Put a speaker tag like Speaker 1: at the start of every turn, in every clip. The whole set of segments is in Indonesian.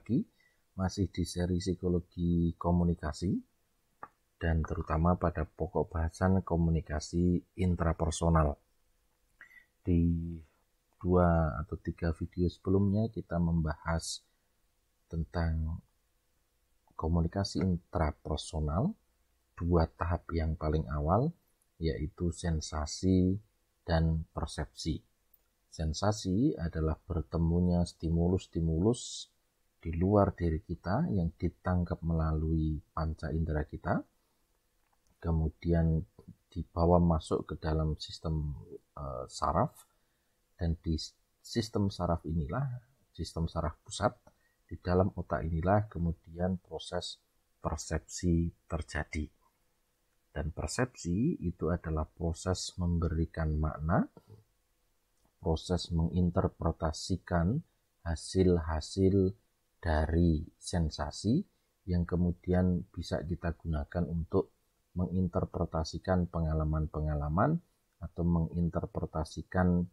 Speaker 1: lagi, masih di seri psikologi komunikasi, dan terutama pada pokok bahasan komunikasi intrapersonal. Di 2 atau 3 video sebelumnya kita membahas tentang komunikasi intrapersonal, 2 tahap yang paling awal, yaitu sensasi dan persepsi. Sensasi adalah bertemunya stimulus-stimulus di luar diri kita yang ditangkap melalui panca indera kita, kemudian dibawa masuk ke dalam sistem saraf, dan di sistem saraf inilah, sistem saraf pusat, di dalam otak inilah kemudian proses persepsi terjadi. Dan persepsi itu adalah proses memberikan makna, proses menginterpretasikan hasil-hasil dari sensasi yang kemudian bisa kita gunakan untuk menginterpretasikan pengalaman-pengalaman atau menginterpretasikan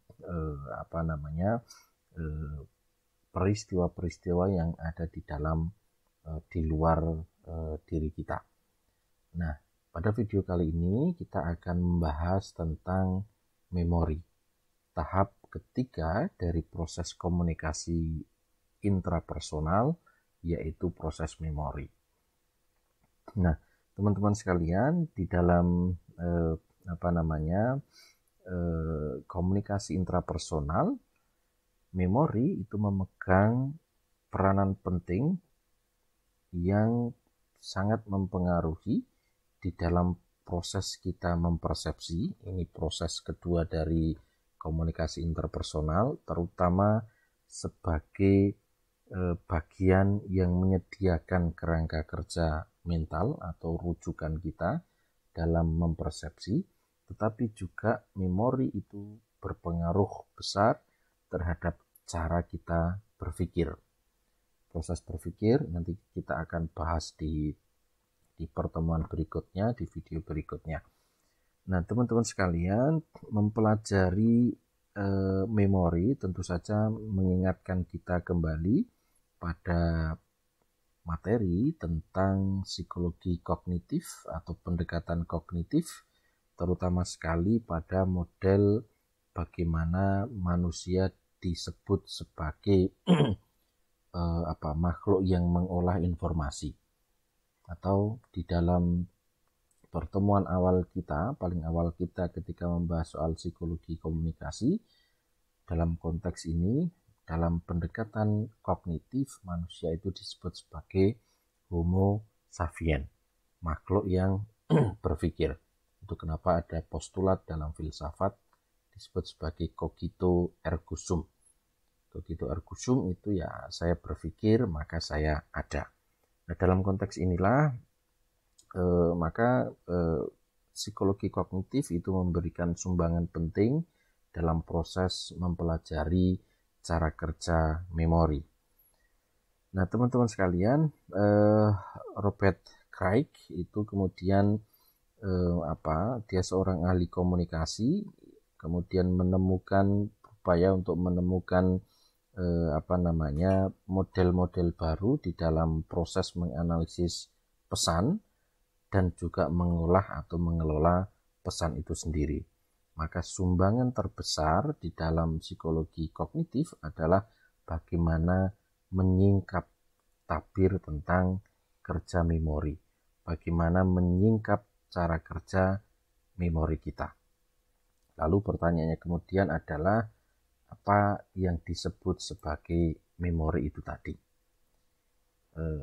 Speaker 1: peristiwa-peristiwa yang ada di dalam di luar diri kita. Nah, pada video kali ini kita akan membahas tentang memori. Tahap ketiga dari proses komunikasi intrapersonal, yaitu proses memori. Nah, teman-teman sekalian, di dalam komunikasi intrapersonal, memori itu memegang peranan penting yang sangat mempengaruhi di dalam proses kita mempersepsi. Ini proses kedua dari komunikasi interpersonal, terutama sebagai bagian yang menyediakan kerangka kerja mental atau rujukan kita dalam mempersepsi, tetapi juga memori itu berpengaruh besar terhadap cara kita berpikir. Proses berpikir nanti kita akan bahas di pertemuan berikutnya, di video berikutnya. Nah, teman-teman sekalian, mempelajari memori tentu saja mengingatkan kita kembali pada materi tentang psikologi kognitif atau pendekatan kognitif, terutama sekali pada model bagaimana manusia disebut sebagai makhluk yang mengolah informasi. Atau di dalam pertemuan paling awal kita ketika membahas soal psikologi komunikasi, dalam konteks ini, dalam pendekatan kognitif, manusia itu disebut sebagai Homo sapien, makhluk yang berpikir. Itu kenapa ada postulat dalam filsafat disebut sebagai cogito ergo sum. Cogito ergo sum itu ya, saya berpikir maka saya ada. Nah, dalam konteks inilah psikologi kognitif itu memberikan sumbangan penting dalam proses mempelajari cara kerja memori. Nah, teman-teman sekalian, Robert Craig itu kemudian dia seorang ahli komunikasi, kemudian berupaya untuk menemukan model-model baru di dalam proses menganalisis pesan dan juga mengolah atau mengelola pesan itu sendiri. Maka sumbangan terbesar di dalam psikologi kognitif adalah bagaimana menyingkap tabir tentang kerja memori, bagaimana menyingkap cara kerja memori kita. Lalu pertanyaannya kemudian adalah apa yang disebut sebagai memori itu tadi.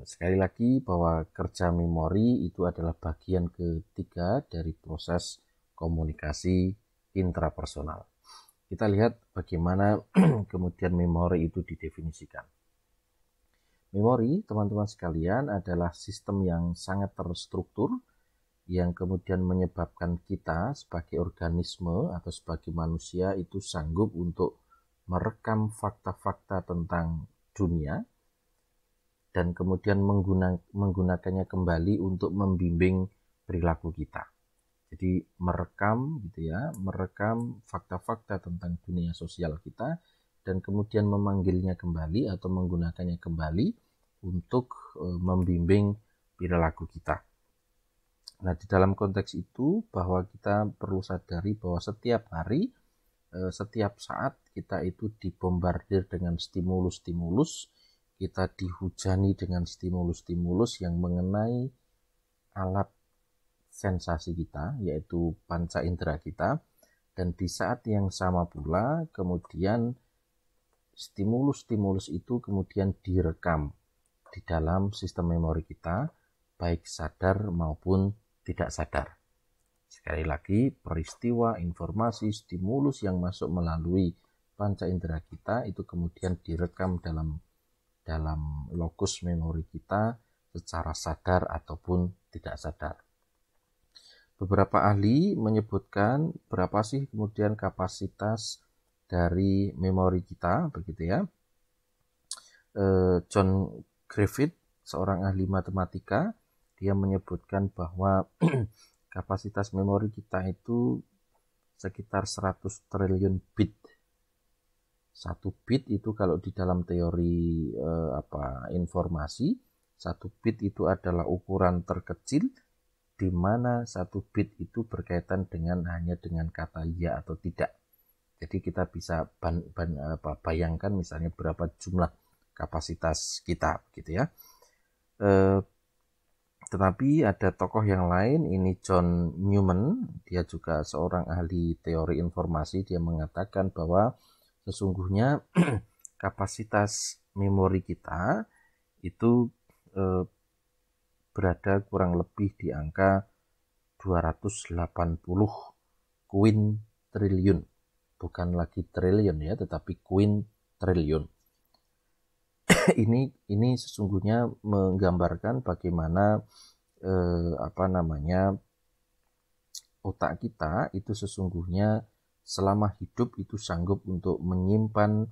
Speaker 1: Sekali lagi bahwa kerja memori itu adalah bagian ketiga dari proses komunikasi intrapersonal. Kita lihat bagaimana kemudian memori itu didefinisikan. Memori, teman-teman sekalian, adalah sistem yang sangat terstruktur yang kemudian menyebabkan kita sebagai organisme atau sebagai manusia itu sanggup untuk merekam fakta-fakta tentang dunia dan kemudian menggunakannya kembali untuk membimbing perilaku kita. Jadi merekam fakta-fakta tentang dunia sosial kita dan kemudian memanggilnya kembali atau menggunakannya kembali untuk membimbing perilaku kita. Nah, di dalam konteks itu bahwa kita perlu sadari bahwa setiap hari, setiap saat kita itu dibombardir dengan stimulus-stimulus, kita dihujani dengan stimulus-stimulus yang mengenai alat sensasi kita, yaitu panca indera kita, dan di saat yang sama pula kemudian stimulus-stimulus itu kemudian direkam di dalam sistem memori kita, baik sadar maupun tidak sadar. Sekali lagi, peristiwa, informasi, stimulus yang masuk melalui panca indera kita itu kemudian direkam dalam lokus memori kita secara sadar ataupun tidak sadar. Beberapa ahli menyebutkan berapa sih kemudian kapasitas dari memori kita, begitu ya. John Griffith, seorang ahli matematika, dia menyebutkan bahwa kapasitas memori kita itu sekitar 100 triliun bit. Satu bit itu kalau di dalam teori informasi, satu bit itu adalah ukuran terkecil di mana satu bit itu berkaitan hanya dengan kata ya atau tidak. Jadi kita bisa bayangkan misalnya berapa jumlah kapasitas kita, gitu ya. Tetapi ada tokoh yang lain, ini John Newman, dia juga seorang ahli teori informasi, dia mengatakan bahwa sesungguhnya kapasitas memori kita itu berada kurang lebih di angka 280 kuintriliun. Bukan lagi triliun ya, tetapi kuintriliun. Ini sesungguhnya menggambarkan bagaimana otak kita itu sesungguhnya selama hidup itu sanggup untuk menyimpan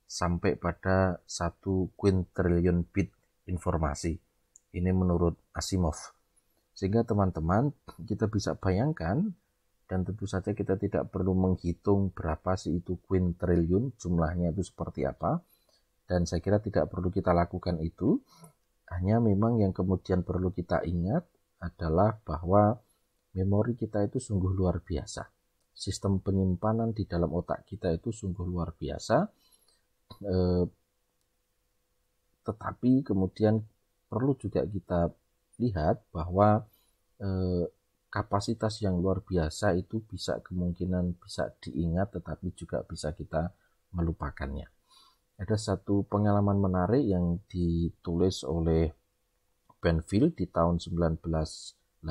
Speaker 1: sampai pada 1 kuintriliun bit informasi. Ini menurut Asimov. Sehingga teman-teman kita bisa bayangkan, dan tentu saja kita tidak perlu menghitung berapa sih itu kuintriliun, jumlahnya itu seperti apa. Dan saya kira tidak perlu kita lakukan itu, hanya memang yang kemudian perlu kita ingat adalah bahwa memori kita itu sungguh luar biasa. Sistem penyimpanan di dalam otak kita itu sungguh luar biasa, tetapi kemudian perlu juga kita lihat bahwa kapasitas yang luar biasa itu kemungkinan bisa diingat, tetapi juga bisa kita melupakannya. Ada satu pengalaman menarik yang ditulis oleh Banfield di tahun 1958.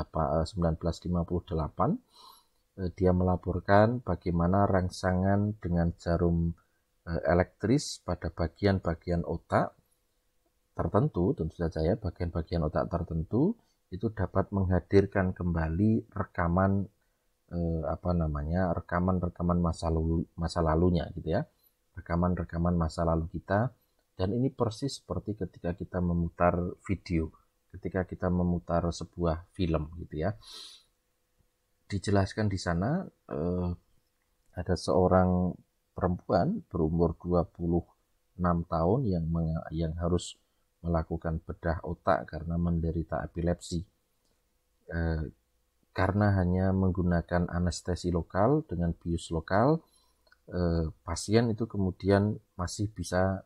Speaker 1: Dia melaporkan bagaimana rangsangan dengan jarum elektris pada bagian-bagian otak tertentu, tentu saja ya, bagian-bagian otak tertentu itu dapat menghadirkan kembali rekaman rekaman masa lalunya, gitu ya. Rekaman masa lalu kita, dan ini persis seperti ketika kita memutar video, ketika kita memutar sebuah film, gitu ya. Dijelaskan di sana ada seorang perempuan berumur 26 tahun yang harus melakukan bedah otak karena menderita epilepsi. Karena hanya menggunakan anestesi lokal dengan bius lokal, pasien itu kemudian masih bisa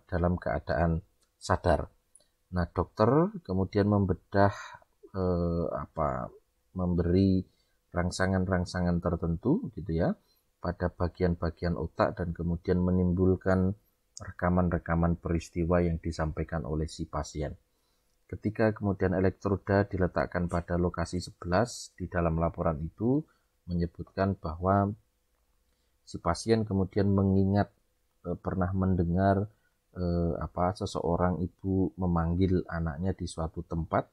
Speaker 1: dalam keadaan sadar. Nah, dokter kemudian membedah memberi rangsangan-rangsangan tertentu, gitu ya, pada bagian-bagian otak, dan kemudian menimbulkan rekaman-rekaman peristiwa yang disampaikan oleh si pasien. Ketika kemudian elektroda diletakkan pada lokasi 11, di dalam laporan itu menyebutkan bahwa si pasien kemudian mengingat pernah mendengar seseorang ibu memanggil anaknya di suatu tempat,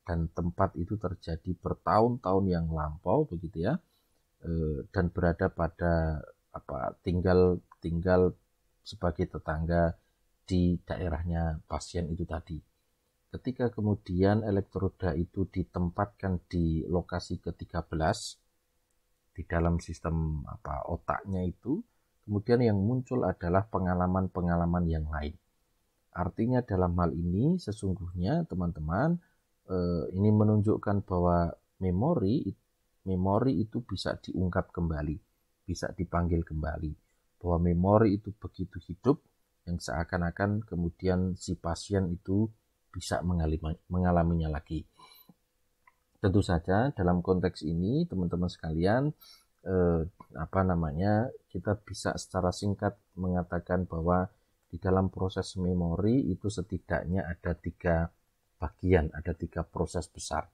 Speaker 1: dan tempat itu terjadi bertahun-tahun yang lampau, begitu ya, dan berada pada tinggal sebagai tetangga di daerahnya pasien itu tadi. Ketika kemudian elektroda itu ditempatkan di lokasi ke-13 di dalam sistem otaknya itu, kemudian yang muncul adalah pengalaman-pengalaman yang lain. Artinya dalam hal ini sesungguhnya teman-teman ini menunjukkan bahwa memori itu bisa diungkap kembali, bisa dipanggil kembali. Bahwa memori itu begitu hidup yang seakan-akan kemudian si pasien itu bisa mengalaminya lagi. Tentu saja dalam konteks ini teman-teman sekalian kita bisa secara singkat mengatakan bahwa di dalam proses memori itu setidaknya ada 3 bagian, ada 3 proses besar,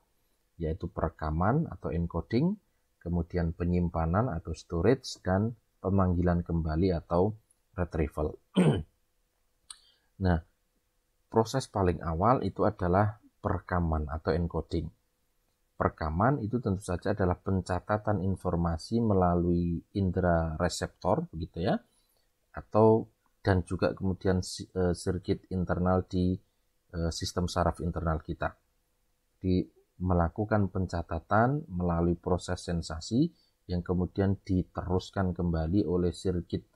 Speaker 1: yaitu perekaman atau encoding, kemudian penyimpanan atau storage, dan pemanggilan kembali atau retrieval. Nah, proses paling awal itu adalah perekaman atau encoding. Perekaman itu tentu saja adalah pencatatan informasi melalui indera reseptor, begitu ya, dan juga kemudian sirkuit internal di sistem saraf internal kita. Melakukan pencatatan melalui proses sensasi yang kemudian diteruskan kembali oleh sirkuit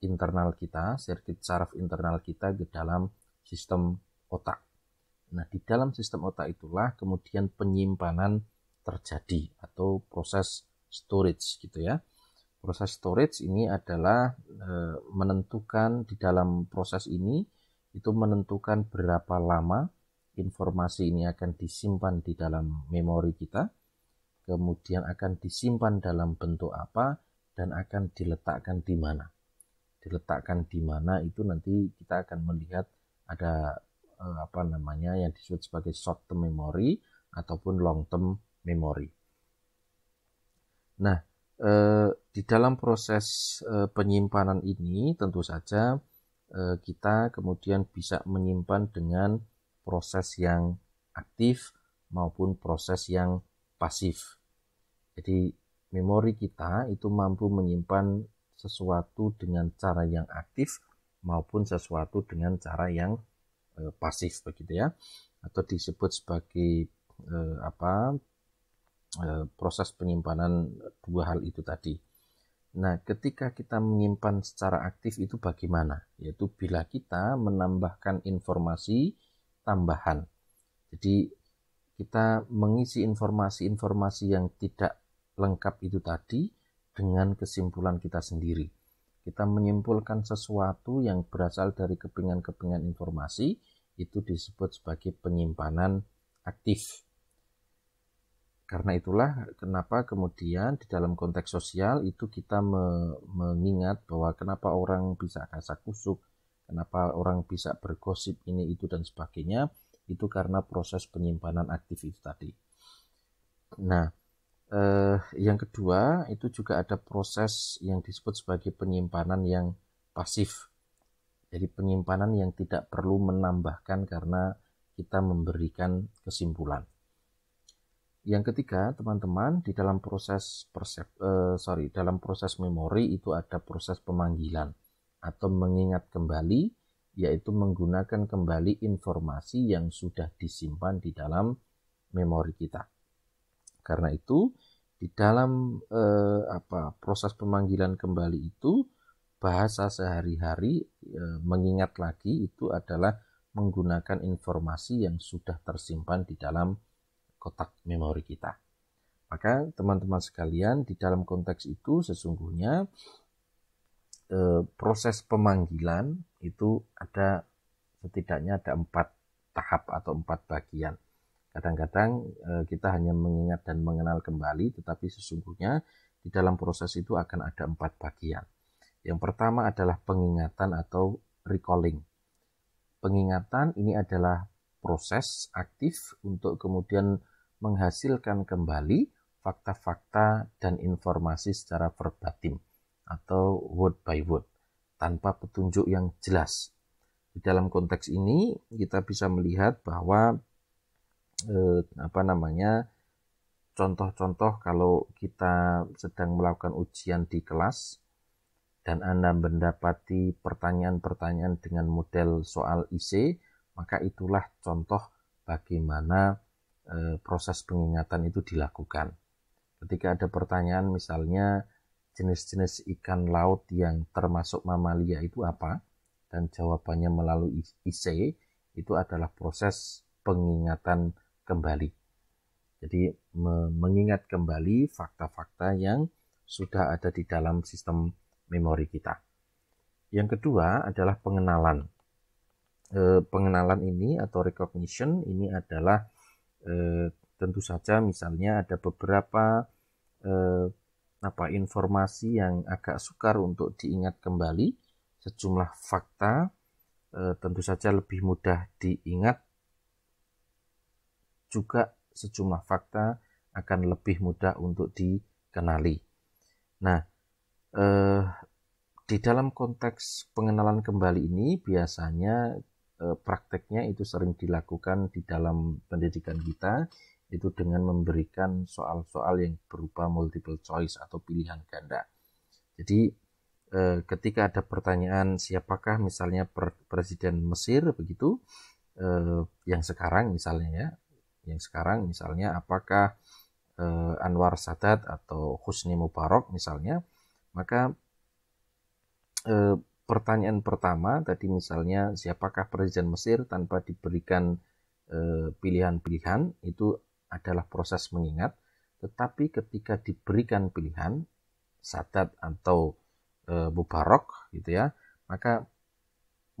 Speaker 1: internal kita, sirkuit saraf internal kita ke dalam sistem otak. Nah, di dalam sistem otak itulah kemudian penyimpanan terjadi atau proses storage gitu ya. Proses storage ini adalah menentukan di dalam proses ini itu menentukan berapa lama informasi ini akan disimpan di dalam memori kita, kemudian akan disimpan dalam bentuk apa, dan akan diletakkan di mana. Diletakkan di mana itu nanti kita akan melihat ada yang disebut sebagai short term memory ataupun long term memory. Nah, di dalam proses penyimpanan ini tentu saja kita kemudian bisa menyimpan dengan proses yang aktif maupun proses yang pasif. Jadi memori kita itu mampu menyimpan sesuatu dengan cara yang aktif maupun sesuatu dengan cara yang pasif begitu ya, atau disebut sebagai proses penyimpanan 2 hal itu tadi. Nah, ketika kita menyimpan secara aktif itu bagaimana? Yaitu bila kita menambahkan informasi tambahan. Jadi kita mengisi informasi-informasi yang tidak lengkap itu tadi dengan kesimpulan kita sendiri. Kita menyimpulkan sesuatu yang berasal dari kepingan-kepingan informasi, itu disebut sebagai penyimpanan aktif. Karena itulah kenapa kemudian di dalam konteks sosial itu kita mengingat bahwa kenapa orang bisa kasakusuk, kenapa orang bisa bergosip ini itu dan sebagainya, itu karena proses penyimpanan aktif itu tadi. Nah, yang kedua itu juga ada proses yang disebut sebagai penyimpanan yang pasif. Jadi penyimpanan yang tidak perlu menambahkan karena kita memberikan kesimpulan. Yang ketiga, teman-teman, di dalam proses memori itu ada proses pemanggilan atau mengingat kembali, yaitu menggunakan kembali informasi yang sudah disimpan di dalam memori kita. Karena itu, di dalam proses pemanggilan kembali itu, bahasa sehari-hari mengingat lagi itu adalah menggunakan informasi yang sudah tersimpan di dalam kotak memori kita. Maka teman-teman sekalian, di dalam konteks itu sesungguhnya proses pemanggilan itu setidaknya ada 4 tahap atau 4 bagian. Kadang-kadang kita hanya mengingat dan mengenal kembali, tetapi sesungguhnya di dalam proses itu akan ada 4 bagian. Yang pertama adalah pengingatan atau recalling. Pengingatan ini adalah proses aktif untuk kemudian menghasilkan kembali fakta-fakta dan informasi secara verbatim atau word by word tanpa petunjuk yang jelas. Di dalam konteks ini kita bisa melihat bahwa contoh-contoh kalau kita sedang melakukan ujian di kelas dan Anda mendapati pertanyaan-pertanyaan dengan model soal IC, maka itulah contoh bagaimana proses pengingatan itu dilakukan. Ketika ada pertanyaan misalnya jenis-jenis ikan laut yang termasuk mamalia itu apa? dan jawabannya melalui IC, itu adalah proses pengingatan kembali. Jadi mengingat kembali fakta-fakta yang sudah ada di dalam sistem memori kita. Yang kedua adalah pengenalan. Pengenalan ini atau recognition ini adalah tentu saja misalnya ada beberapa informasi yang agak sukar untuk diingat kembali. Sejumlah fakta tentu saja lebih mudah diingat, juga sejumlah fakta akan lebih mudah untuk dikenali. Nah, di dalam konteks pengenalan kembali ini biasanya prakteknya itu sering dilakukan di dalam pendidikan kita, itu dengan memberikan soal-soal yang berupa multiple choice atau pilihan ganda. Jadi ketika ada pertanyaan siapakah misalnya presiden Mesir begitu, yang sekarang misalnya apakah Anwar Sadat atau Husni Mubarak misalnya, maka pertanyaan pertama tadi misalnya siapakah presiden Mesir tanpa diberikan pilihan-pilihan, itu adalah proses mengingat. Tetapi ketika diberikan pilihan Sadat atau Mubarak gitu ya, maka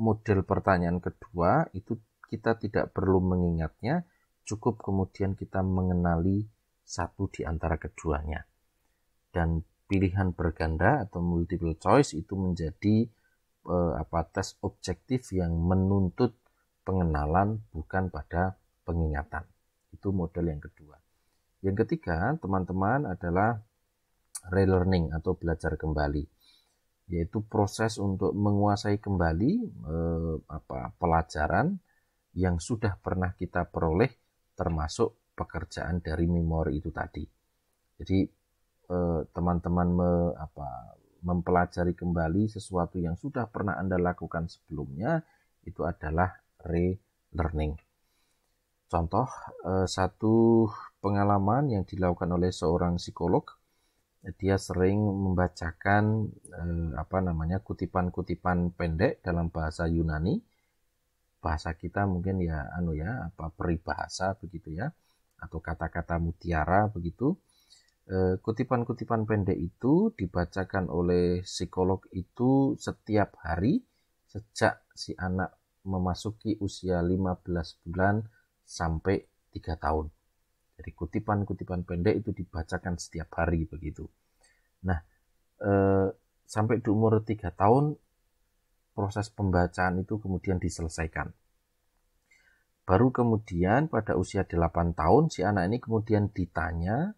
Speaker 1: model pertanyaan kedua itu kita tidak perlu mengingatnya, cukup kemudian kita mengenali satu di antara keduanya. Dan pilihan berganda atau multiple choice itu menjadi tes objektif yang menuntut pengenalan bukan pada pengingatan. Itu model yang kedua. Yang ketiga, teman-teman, adalah relearning atau belajar kembali, yaitu proses untuk menguasai kembali pelajaran yang sudah pernah kita peroleh, termasuk pekerjaan dari memori itu tadi. Jadi teman-teman mempelajari kembali sesuatu yang sudah pernah Anda lakukan sebelumnya, itu adalah relearning. Contoh satu pengalaman yang dilakukan oleh seorang psikolog, dia sering membacakan kutipan-kutipan pendek dalam bahasa Yunani. Bahasa kita mungkin peribahasa begitu ya, atau kata-kata mutiara begitu. Kutipan-kutipan pendek itu dibacakan oleh psikolog itu setiap hari sejak si anak memasuki usia 15 bulan sampai 3 tahun. Jadi kutipan-kutipan pendek itu dibacakan setiap hari begitu. Nah, sampai di umur 3 tahun proses pembacaan itu kemudian diselesaikan. Baru kemudian pada usia 8 tahun si anak ini kemudian ditanya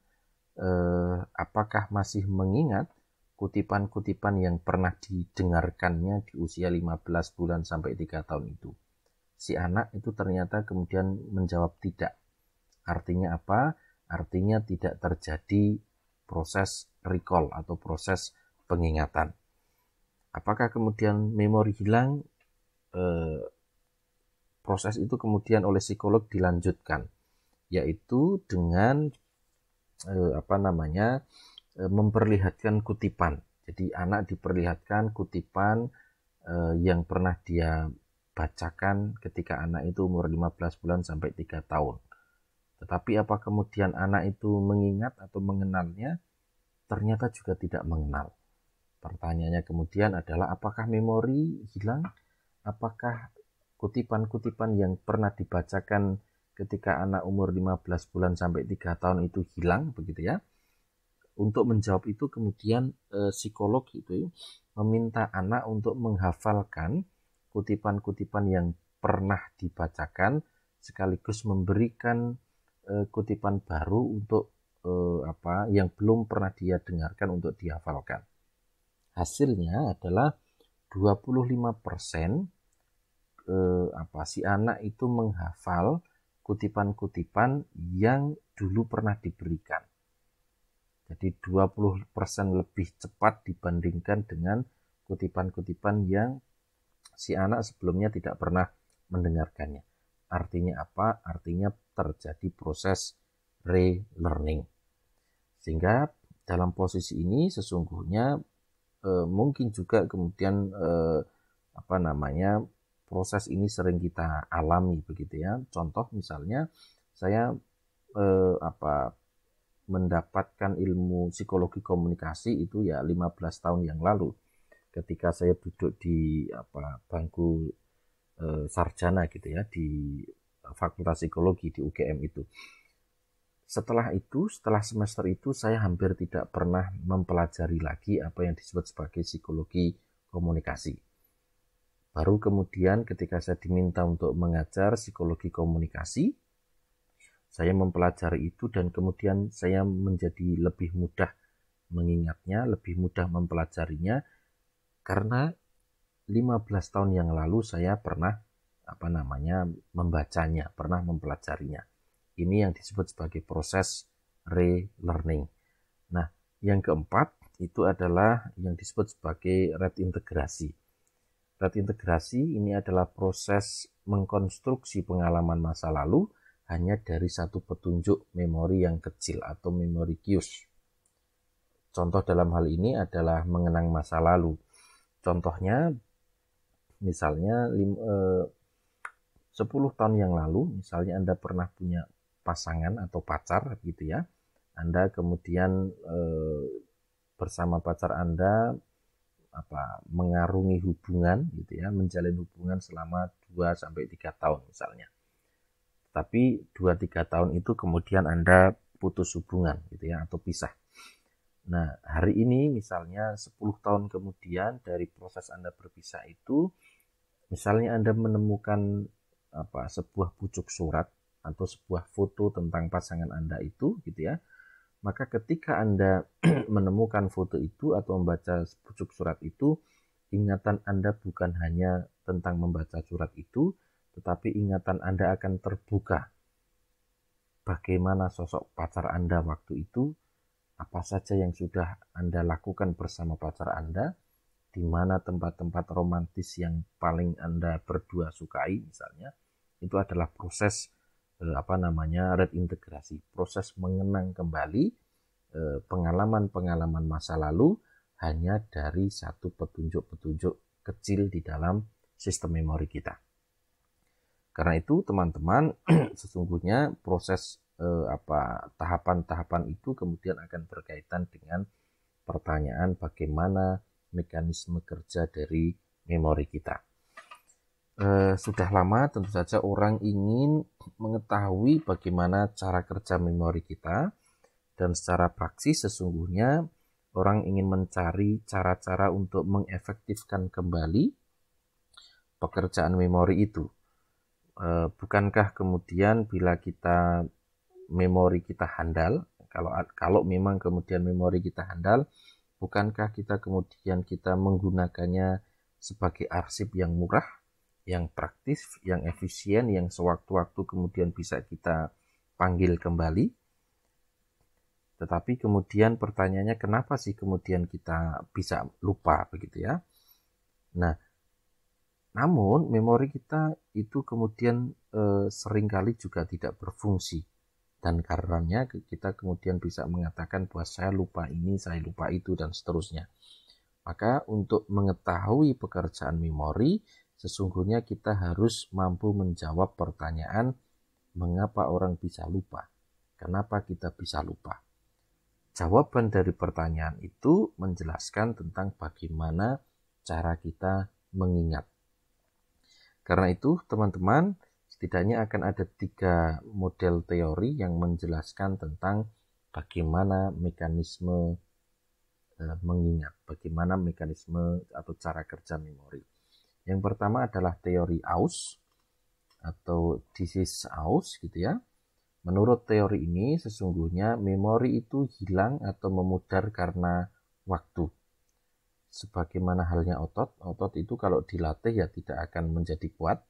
Speaker 1: apakah masih mengingat kutipan-kutipan yang pernah didengarkannya di usia 15 bulan sampai 3 tahun itu. Si anak itu ternyata kemudian menjawab tidak. Artinya apa? Artinya tidak terjadi proses recall atau proses pengingatan. Apakah kemudian memori hilang? Proses itu kemudian oleh psikolog dilanjutkan, yaitu dengan memperlihatkan kutipan. Jadi anak diperlihatkan kutipan yang pernah dia bacakan ketika anak itu umur 15 bulan sampai 3 tahun. Tetapi apa kemudian anak itu mengingat atau mengenalnya? Ternyata juga tidak mengenal. Pertanyaannya kemudian adalah apakah memori hilang? Apakah kutipan-kutipan yang pernah dibacakan ketika anak umur 15 bulan sampai 3 tahun itu hilang begitu ya? Untuk menjawab itu kemudian psikolog itu meminta anak untuk menghafalkan kutipan-kutipan yang pernah dibacakan, sekaligus memberikan kutipan baru untuk yang belum pernah dia dengarkan untuk dihafalkan. Hasilnya adalah 25% si anak itu menghafal kutipan-kutipan yang dulu pernah diberikan. Jadi 20% lebih cepat dibandingkan dengan kutipan-kutipan yang si anak sebelumnya tidak pernah mendengarkannya. Artinya apa? Artinya terjadi proses relearning. Sehingga dalam posisi ini sesungguhnya mungkin juga kemudian proses ini sering kita alami begitu ya. Contoh misalnya saya mendapatkan ilmu psikologi komunikasi itu ya 15 tahun yang lalu ketika saya duduk di bangku sarjana gitu ya di Fakultas Psikologi di UGM itu. Setelah semester itu saya hampir tidak pernah mempelajari lagi apa yang disebut sebagai psikologi komunikasi. Baru kemudian ketika saya diminta untuk mengajar psikologi komunikasi, saya mempelajari itu dan kemudian saya menjadi lebih mudah mengingatnya, lebih mudah mempelajarinya karena 15 tahun yang lalu saya pernah membacanya, pernah mempelajarinya. Ini yang disebut sebagai proses relearning. Nah, yang keempat itu adalah yang disebut sebagai reintegrasi. Reintegrasi ini adalah proses mengkonstruksi pengalaman masa lalu hanya dari satu petunjuk memori yang kecil atau memori cues. Contoh dalam hal ini adalah mengenang masa lalu. Contohnya misalnya 10 tahun yang lalu, misalnya Anda pernah punya pasangan atau pacar gitu ya. Anda kemudian bersama pacar Anda mengarungi hubungan gitu ya, menjalin hubungan selama 2 sampai 3 tahun misalnya. Tapi 2-3 tahun itu kemudian Anda putus hubungan gitu ya atau pisah. Nah, hari ini misalnya 10 tahun kemudian dari proses Anda berpisah itu, misalnya Anda menemukan sebuah pucuk surat atau sebuah foto tentang pasangan Anda itu gitu ya. Maka ketika Anda menemukan foto itu atau membaca pucuk surat itu, ingatan Anda bukan hanya tentang membaca surat itu, tetapi ingatan Anda akan terbuka. Bagaimana sosok pacar Anda waktu itu, apa saja yang sudah Anda lakukan bersama pacar Anda, di mana tempat-tempat romantis yang paling Anda berdua sukai misalnya, itu adalah proses reintegrasi, proses mengenang kembali pengalaman-pengalaman masa lalu hanya dari satu petunjuk-petunjuk kecil di dalam sistem memori kita. Karena itu teman-teman, sesungguhnya proses tahapan-tahapan itu kemudian akan berkaitan dengan pertanyaan bagaimana mekanisme kerja dari memori kita. Sudah lama tentu saja orang ingin mengetahui bagaimana cara kerja memori kita, dan secara praksis sesungguhnya orang ingin mencari cara-cara untuk mengefektifkan kembali pekerjaan memori itu. Bukankah kemudian bila memori kita handal, kalau memang kemudian memori kita handal, bukankah kita menggunakannya sebagai arsip yang murah, yang praktis, yang efisien, yang sewaktu-waktu kemudian bisa kita panggil kembali? Tetapi kemudian pertanyaannya, kenapa sih kemudian kita bisa lupa begitu ya? Nah, namun memori kita itu kemudian seringkali juga tidak berfungsi. Dan karenanya kita kemudian bisa mengatakan bahwa saya lupa ini, saya lupa itu, dan seterusnya. Maka untuk mengetahui pekerjaan memori, sesungguhnya kita harus mampu menjawab pertanyaan, mengapa orang bisa lupa? Kenapa kita bisa lupa? Jawaban dari pertanyaan itu menjelaskan tentang bagaimana cara kita mengingat. Karena itu teman-teman, setidaknya akan ada 3 model teori yang menjelaskan tentang bagaimana mekanisme mengingat, bagaimana mekanisme atau cara kerja memori. Yang pertama adalah teori Aus atau disease Aus gitu ya. Menurut teori ini sesungguhnya memori itu hilang atau memudar karena waktu. Sebagaimana halnya otot itu kalau dilatih ya tidak akan menjadi kuat.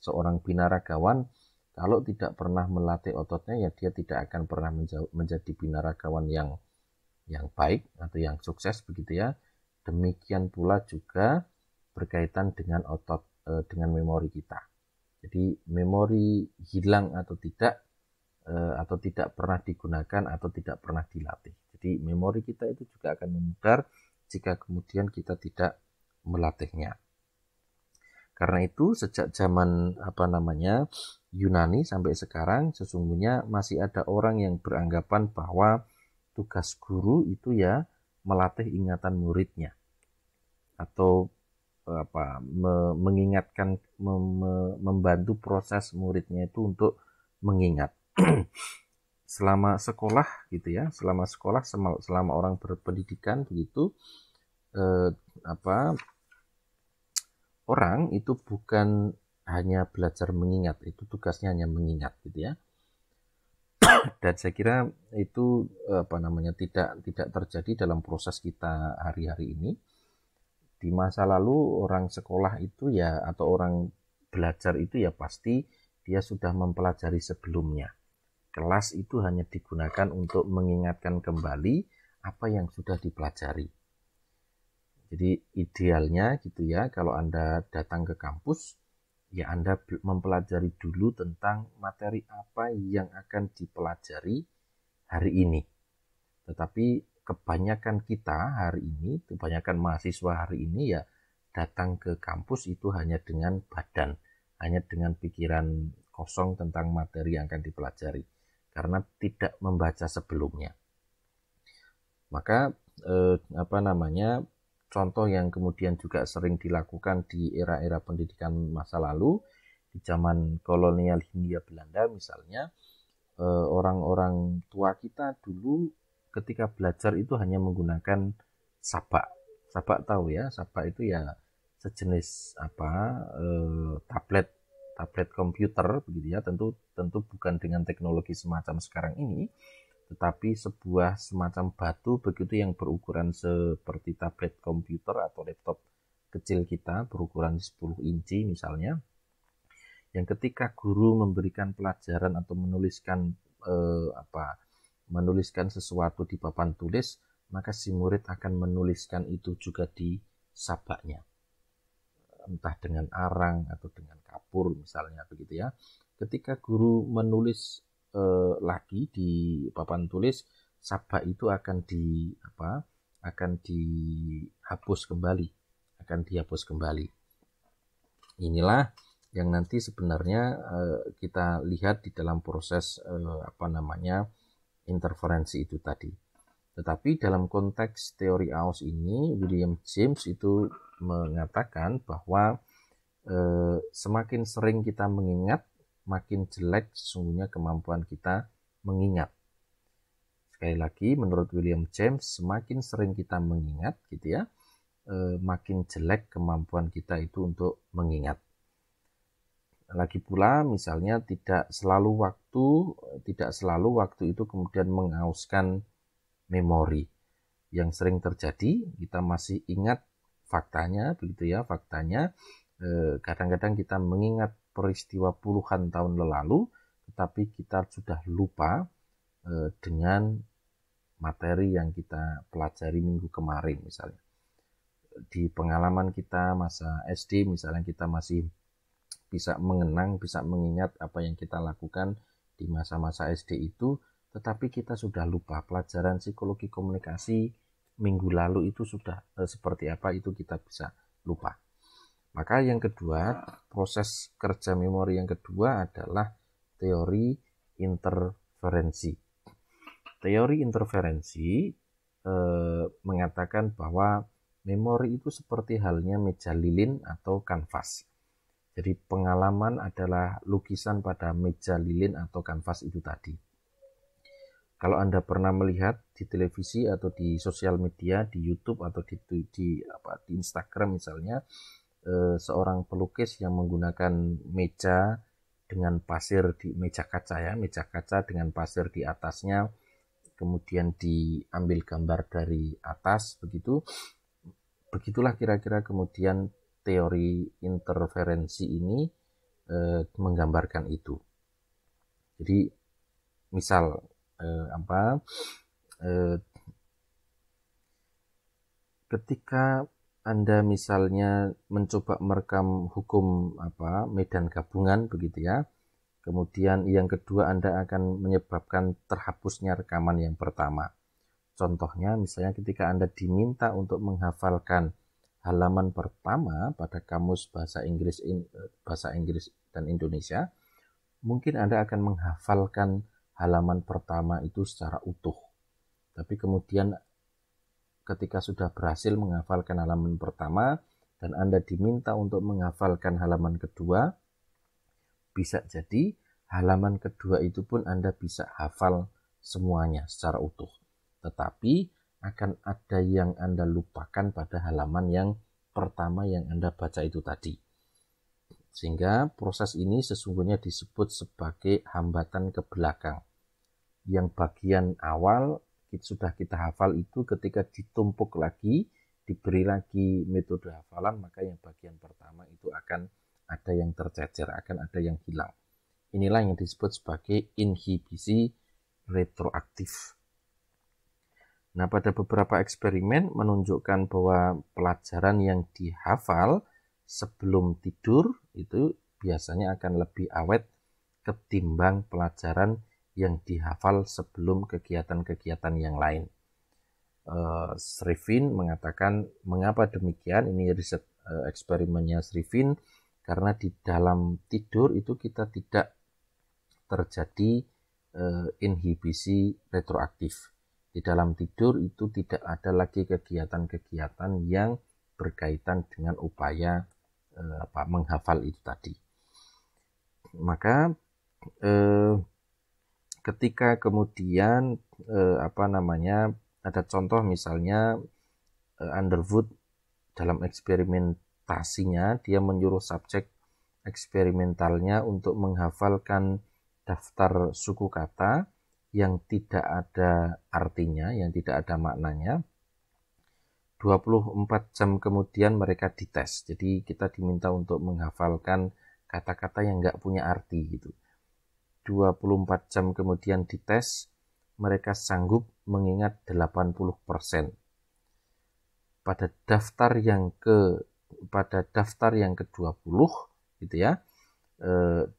Speaker 1: Seorang binaragawan kalau tidak pernah melatih ototnya ya dia tidak akan pernah menjadi binaragawan yang baik atau yang sukses begitu ya. Demikian pula juga berkaitan dengan dengan memori kita. Jadi memori hilang atau tidak pernah digunakan atau tidak pernah dilatih. Jadi memori kita itu juga akan memudar jika kemudian kita tidak melatihnya. Karena itu sejak zaman Yunani sampai sekarang sesungguhnya masih ada orang yang beranggapan bahwa tugas guru itu ya melatih ingatan muridnya atau mengingatkan, membantu proses muridnya itu untuk mengingat. Selama sekolah gitu ya, selama orang berpendidikan begitu, orang itu bukan hanya belajar mengingat, itu tugasnya hanya mengingat gitu ya. Dan saya kira itu tidak terjadi dalam proses kita hari-hari ini. Di masa lalu orang sekolah itu ya, atau orang belajar itu ya pasti dia sudah mempelajari sebelumnya. Kelas itu hanya digunakan untuk mengingatkan kembali apa yang sudah dipelajari. Jadi idealnya gitu ya, kalau Anda datang ke kampus, ya Anda mempelajari dulu tentang materi apa yang akan dipelajari hari ini. Tetapi kebanyakan mahasiswa hari ini ya datang ke kampus itu hanya dengan badan, hanya dengan pikiran kosong tentang materi yang akan dipelajari, karena tidak membaca sebelumnya. Maka contoh yang kemudian juga sering dilakukan di era-era pendidikan masa lalu, di zaman kolonial Hindia Belanda misalnya, orang-orang tua kita dulu ketika belajar itu hanya menggunakan sabak. Sabak tahu ya, sabak itu ya sejenis tablet komputer begitu ya. Tentu bukan dengan teknologi semacam sekarang ini, tetapi sebuah semacam batu begitu yang berukuran seperti tablet komputer atau laptop kecil kita, berukuran 10 inci misalnya, yang ketika guru memberikan pelajaran atau menuliskan sesuatu di papan tulis, maka si murid akan menuliskan itu juga di sabaknya, entah dengan arang atau dengan kapur misalnya begitu ya. Ketika guru menulis lagi di papan tulis, sabak itu akan dihapus kembali. Inilah yang nanti sebenarnya kita lihat di dalam proses interferensi itu tadi. Tetapi dalam konteks teori Aos ini, William James itu mengatakan bahwa semakin sering kita mengingat, makin jelek sesungguhnya kemampuan kita mengingat. Sekali lagi, menurut William James, semakin sering kita mengingat gitu ya, makin jelek kemampuan kita itu untuk mengingat. Lagi pula misalnya tidak selalu waktu itu kemudian mengauskan memori. Yang sering terjadi, kita masih ingat faktanya begitu ya, kadang-kadang kita mengingat peristiwa puluhan tahun lalu, tetapi kita sudah lupa dengan materi yang kita pelajari minggu kemarin misalnya. Di pengalaman kita masa SD misalnya, kita masih bisa mengingat apa yang kita lakukan di masa-masa SD itu, tetapi kita sudah lupa pelajaran psikologi komunikasi minggu lalu itu sudah seperti apa, itu kita bisa lupa. Maka yang kedua, proses kerja memori yang kedua adalah teori interferensi. Teori interferensi mengatakan bahwa memori itu seperti halnya meja lilin atau kanvas. Jadi pengalaman adalah lukisan pada meja lilin atau kanvas itu tadi. Kalau Anda pernah melihat di televisi atau di sosial media, di YouTube atau di Instagram misalnya, seorang pelukis yang menggunakan meja dengan pasir di meja kaca dengan pasir di atasnya, kemudian diambil gambar dari atas begitulah kira-kira kemudian teori interferensi ini menggambarkan itu. Jadi misal ketika Anda misalnya mencoba merekam hukum medan gabungan begitu ya, kemudian yang kedua Anda akan menyebabkan terhapusnya rekaman yang pertama. Contohnya misalnya ketika Anda diminta untuk menghafalkan halaman pertama pada kamus bahasa Inggris dan Indonesia, mungkin Anda akan menghafalkan halaman pertama itu secara utuh. Tapi kemudian ketika sudah berhasil menghafalkan halaman pertama dan Anda diminta untuk menghafalkan halaman kedua, bisa jadi halaman kedua itu pun Anda bisa hafal semuanya secara utuh. Tetapi akan ada yang Anda lupakan pada halaman yang pertama yang Anda baca itu tadi. Sehingga proses ini sesungguhnya disebut sebagai hambatan ke belakang. Yang bagian awal sudah kita hafal itu ketika ditumpuk lagi, diberi lagi metode hafalan, maka yang bagian pertama itu akan ada yang tercecer, akan ada yang hilang. Inilah yang disebut sebagai inhibisi retroaktif. Nah, pada beberapa eksperimen menunjukkan bahwa pelajaran yang dihafal sebelum tidur itu biasanya akan lebih awet ketimbang pelajaran yang dihafal sebelum kegiatan-kegiatan yang lain. Srivin mengatakan mengapa demikian, ini riset eksperimennya Srivin, karena di dalam tidur itu kita tidak terjadi inhibisi retroaktif. Di dalam tidur itu tidak ada lagi kegiatan-kegiatan yang berkaitan dengan upaya menghafal itu tadi. Maka ketika kemudian ada contoh misalnya Underwood dalam eksperimentasinya dia menyuruh subjek eksperimentalnya untuk menghafalkan daftar suku kata yang tidak ada artinya, yang tidak ada maknanya. 24 jam kemudian mereka dites. Jadi kita diminta untuk menghafalkan kata-kata yang nggak punya arti gitu. 24 jam kemudian dites, mereka sanggup mengingat 80%. Pada daftar yang ke-20 gitu ya,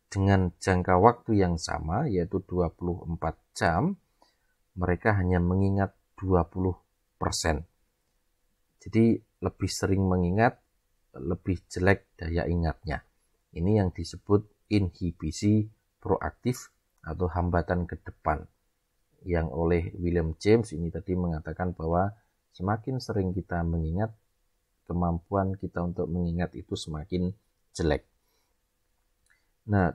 Speaker 1: dengan jangka waktu yang sama yaitu 24 jam, mereka hanya mengingat 20%. Jadi lebih sering mengingat, lebih jelek daya ingatnya. Ini yang disebut inhibisi proaktif atau hambatan ke depan, yang oleh William James ini tadi mengatakan bahwa semakin sering kita mengingat, kemampuan kita untuk mengingat itu semakin jelek. Nah,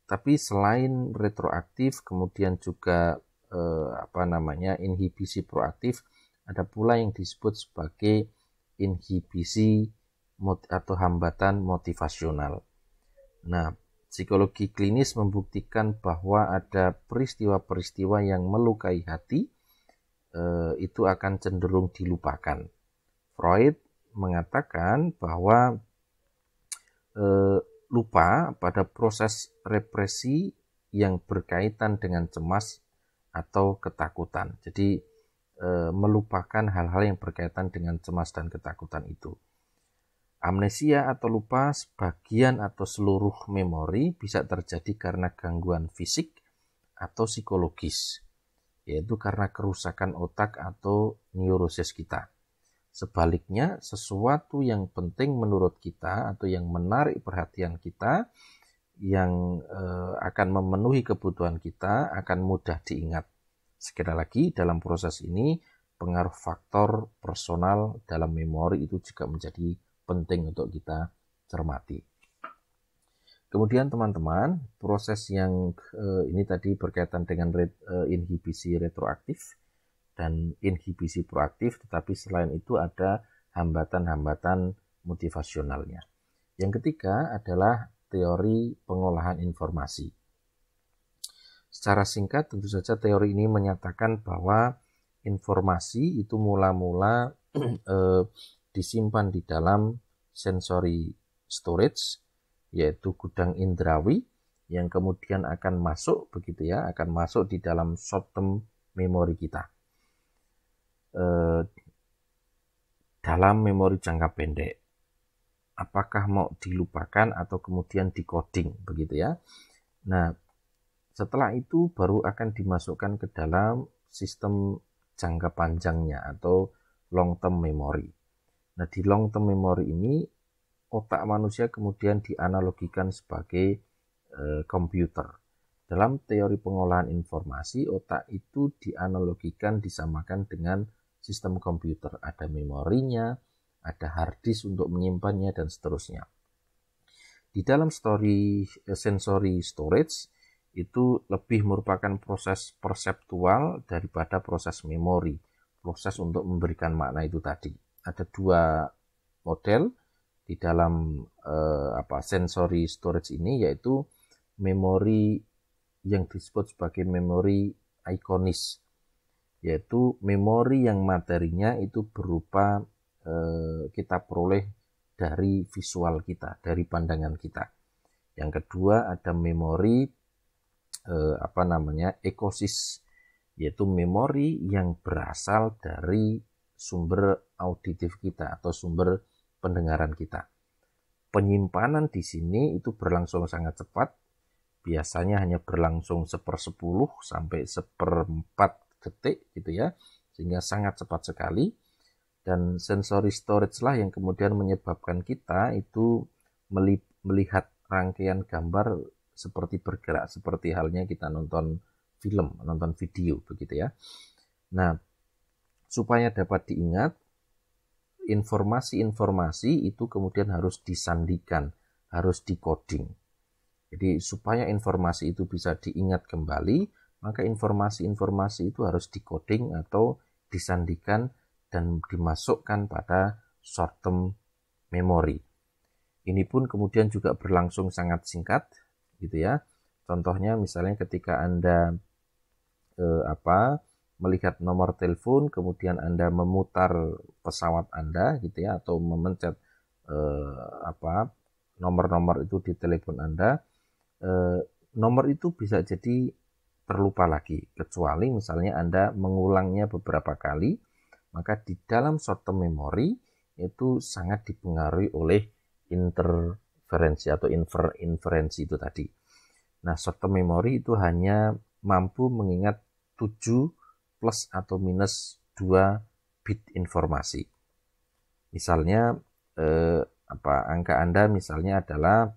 Speaker 1: tapi selain retroaktif, kemudian juga inhibisi proaktif, ada pula yang disebut sebagai inhibisi atau hambatan motivasional. Nah, psikologi klinis membuktikan bahwa ada peristiwa-peristiwa yang melukai hati itu akan cenderung dilupakan. Freud mengatakan bahwa lupa pada proses represi yang berkaitan dengan cemas atau ketakutan. Jadi melupakan hal-hal yang berkaitan dengan cemas dan ketakutan itu. Amnesia atau lupa sebagian atau seluruh memori bisa terjadi karena gangguan fisik atau psikologis, yaitu karena kerusakan otak atau neurosis kita. Sebaliknya, sesuatu yang penting menurut kita atau yang menarik perhatian kita, yang akan memenuhi kebutuhan kita, akan mudah diingat. Sekali lagi, dalam proses ini, pengaruh faktor personal dalam memori itu juga menjadi penting untuk kita cermati. Kemudian teman-teman, proses yang ini tadi berkaitan dengan inhibisi retroaktif dan inhibisi proaktif, tetapi selain itu ada hambatan-hambatan motivasionalnya. Yang ketiga adalah teori pengolahan informasi. Secara singkat, tentu saja teori ini menyatakan bahwa informasi itu mula-mula disimpan di dalam sensory storage, yaitu gudang indrawi, yang kemudian akan masuk akan masuk di dalam short term memori kita. Dalam memori jangka pendek, apakah mau dilupakan atau kemudian decoding begitu ya. Nah, setelah itu baru akan dimasukkan ke dalam sistem jangka panjangnya atau long term memory. Nah, di long term memory ini otak manusia kemudian dianalogikan sebagai komputer. Dalam teori pengolahan informasi, otak itu dianalogikan, disamakan dengan sistem komputer. Ada memorinya, ada hard disk untuk menyimpannya, dan seterusnya. Di dalam sensory storage, itu lebih merupakan proses perseptual daripada proses memori. Proses untuk memberikan makna itu tadi. Ada dua model di dalam sensory storage ini, yaitu memori yang disebut sebagai memori ikonis, yaitu memori yang materinya itu berupa kita peroleh dari visual kita, dari pandangan kita. Yang kedua ada memori ekosis, yaitu memori yang berasal dari sumber auditif kita atau sumber pendengaran kita. Penyimpanan di sini itu berlangsung sangat cepat, biasanya hanya berlangsung 1/10 sampai 1/4 detik gitu ya, sehingga sangat cepat sekali. Dan sensory storage lah yang kemudian menyebabkan kita itu melihat rangkaian gambar seperti bergerak, seperti halnya kita nonton film, nonton video begitu ya. Nah, supaya dapat diingat, informasi-informasi itu kemudian harus disandikan, harus decoding. Jadi supaya informasi itu bisa diingat kembali, maka informasi-informasi itu harus decoding atau disandikan dan dimasukkan pada short term memory. Ini pun kemudian juga berlangsung sangat singkat gitu ya. Contohnya misalnya ketika Anda melihat nomor telepon, kemudian Anda memutar pesawat Anda gitu ya, atau memencet nomor-nomor itu di telepon Anda, nomor itu bisa jadi terlupa lagi, kecuali misalnya Anda mengulangnya beberapa kali, maka di dalam short term memory itu sangat dipengaruhi oleh interferensi atau inferensi itu tadi. Nah, short term memory itu hanya mampu mengingat 7 plus atau minus 2 bit informasi. Misalnya angka Anda misalnya adalah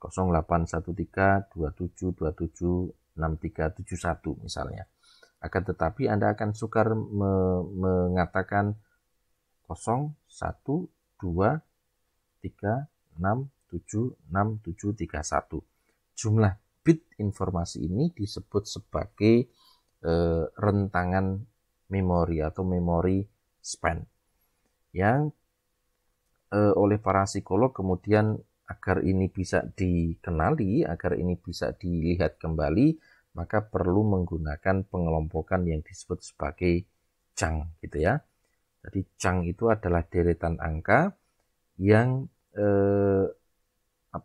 Speaker 1: 081327276371 misalnya. Akan tetapi Anda akan sukar mengatakan 0123676731. Jumlah bit informasi ini disebut sebagai rentangan memori atau memory span, yang oleh para psikolog kemudian agar ini bisa dikenali, agar ini bisa dilihat kembali, maka perlu menggunakan pengelompokan yang disebut sebagai chunk gitu ya. Jadi chunk itu adalah deretan angka yang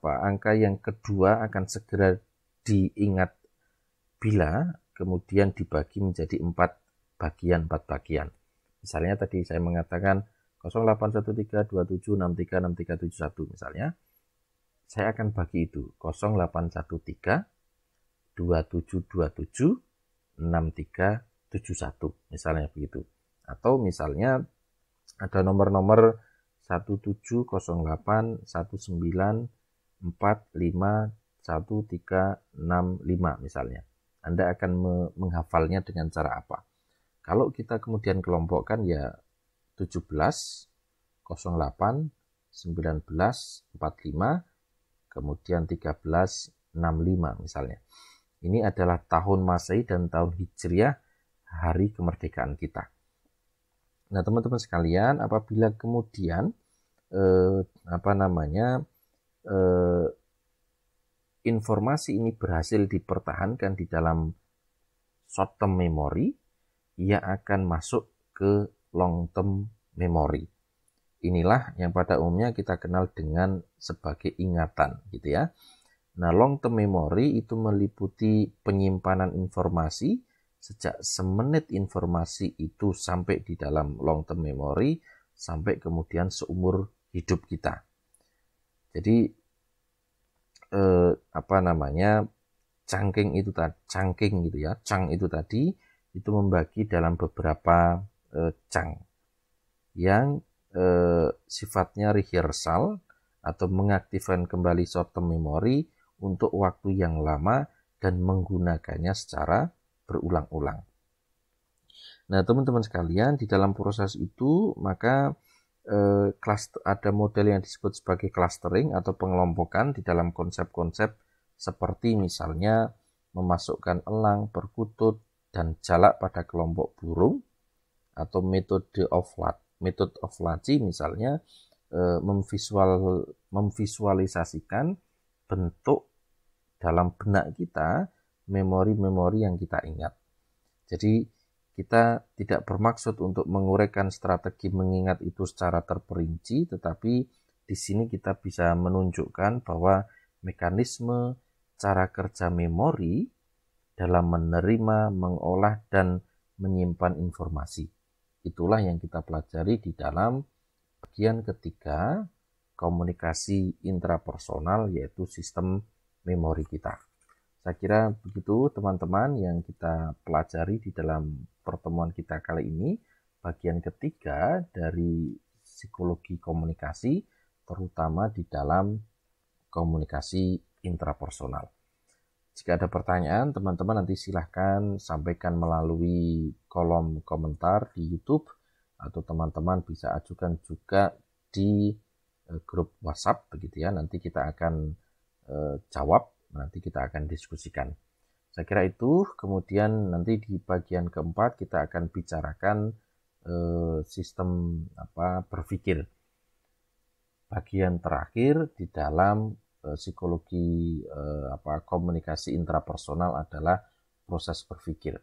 Speaker 1: angka yang kedua akan segera diingat bila kemudian dibagi menjadi 4 bagian. Misalnya tadi saya mengatakan 081327636371 misalnya. Saya akan bagi itu 081327276371 misalnya begitu. Atau misalnya ada nomor-nomor 170819451365 misalnya. Anda akan menghafalnya dengan cara apa? Kalau kita kemudian kelompokkan ya 17, 08, 19, 45, kemudian 1365 misalnya. Ini adalah tahun Masehi dan tahun Hijriah, hari kemerdekaan kita. Nah, teman-teman sekalian, apabila kemudian informasi ini berhasil dipertahankan di dalam short term memory, ia akan masuk ke long term memory. Inilah yang pada umumnya kita kenal dengan sebagai ingatan gitu ya. Nah, long term memory itu meliputi penyimpanan informasi sejak semenit informasi itu sampai di dalam long term memory sampai kemudian seumur hidup kita. Jadi chunking itu tadi itu membagi dalam beberapa chunk yang sifatnya rehearsal atau mengaktifkan kembali short term memory untuk waktu yang lama dan menggunakannya secara berulang-ulang. Nah, teman-teman sekalian, di dalam proses itu maka ada model yang disebut sebagai clustering atau pengelompokan di dalam konsep-konsep seperti misalnya memasukkan elang, perkutut, dan jalak pada kelompok burung, atau metode of Laci misalnya memvisualisasikan bentuk dalam benak kita memori-memori yang kita ingat. Jadi kita tidak bermaksud untuk menguraikan strategi mengingat itu secara terperinci, tetapi di sini kita bisa menunjukkan bahwa mekanisme cara kerja memori dalam menerima, mengolah, dan menyimpan informasi. Itulah yang kita pelajari di dalam bagian ketiga komunikasi intrapersonal, yaitu sistem memori kita. Saya kira begitu teman-teman yang kita pelajari di dalam pertemuan kita kali ini, bagian ketiga dari psikologi komunikasi, terutama di dalam komunikasi intrapersonal. Jika ada pertanyaan, teman-teman nanti silahkan sampaikan melalui kolom komentar di YouTube, atau teman-teman bisa ajukan juga di grup WhatsApp begitu ya. Nanti kita akan jawab, nanti kita akan diskusikan. Saya kira itu. Kemudian nanti di bagian keempat kita akan bicarakan sistem berpikir. Bagian terakhir di dalam psikologi komunikasi intrapersonal adalah proses berpikir.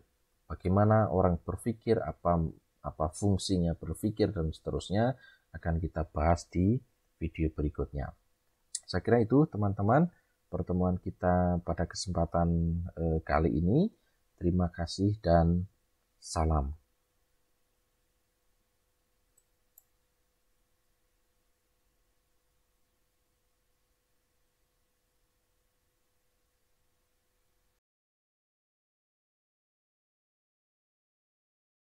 Speaker 1: Bagaimana orang berpikir, apa fungsinya berpikir, dan seterusnya akan kita bahas di video berikutnya. Saya kira itu teman-teman pertemuan kita pada kesempatan kali ini. Terima kasih dan salam.